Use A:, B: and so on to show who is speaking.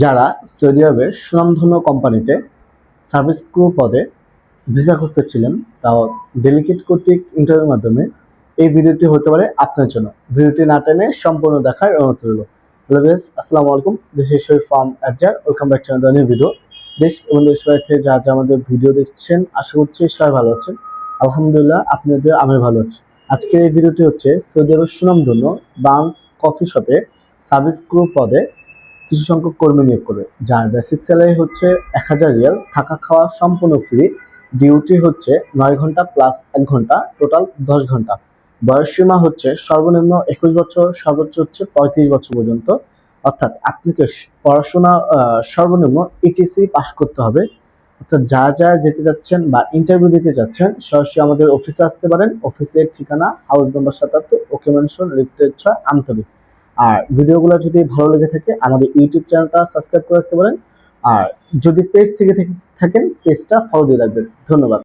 A: যারা সৌদি আরবের সুনামধন্য কোম্পানিতে সার্ভিস ক্রু পদে ভিসা খুঁজতেছিলেন, তাও ডেলিগেট কর্তৃক ইন্টারভিউর মাধ্যমে, এই ভিডিওটি হতে পারে আপনার জন্য। ভিডিওটি না টেনে সম্পূর্ণ দেখার অনুরোধ রইল। হ্যালো ভিউয়ার্স, আসসালামু আলাইকুম। দিস ইজ শরীফ ফ্রম আজজার। Welcome back to another new video. দেশ এবং দেশের বাইরে থেকে যা আমাদের ভিডিও দেখছেন, আশা করছি সবাই ভালো আছেন। আলহামদুলিল্লাহ, আপনাদের আমি ভালো আছি। আজকের এই ভিডিওটি হচ্ছে সৌদি আরবের সুনামধন্য বান্স কফি শপে সার্ভিস ক্রু পদে কিছু সংখ্যক কর্মী নিয়োগ করবে, যার বেসিক স্যালারি হচ্ছে 1000 রিয়াল, থাকা খাওয়া সম্পূর্ণ ফ্রি। ডিউটি হচ্ছে 9 ঘন্টা প্লাস 1 ঘন্টা, টোটাল 10 ঘন্টা। বয়স সীমা হচ্ছে সর্বনিম্ন 21 বছর, সর্বোচ্চ হচ্ছে 35 বছর পর্যন্ত। অর্থাৎ আপনাকে পড়াশোনা সর্বনিম্ন এইচএসসি পাস করতে হবে। অর্থাৎ যা যেতে যাচ্ছেন বা ইন্টারভিউ দিতে যাচ্ছেন, সরাসরি আমাদের অফিসে আসতে পারেন। অফিসের ঠিকানা হাউস নাম্বার 77, ওকে ম্যানশন, লিফটের 6, আমতলী। আর ভিডিওগুলো যদি ভালো লেগে থাকে আমাদের ইউটিউব চ্যানেলটা সাবস্ক্রাইব করে রাখতে পারেন। আর যদি পেজ থেকে থাকেন, পেজটা ফলো দিয়ে রাখবেন। ধন্যবাদ।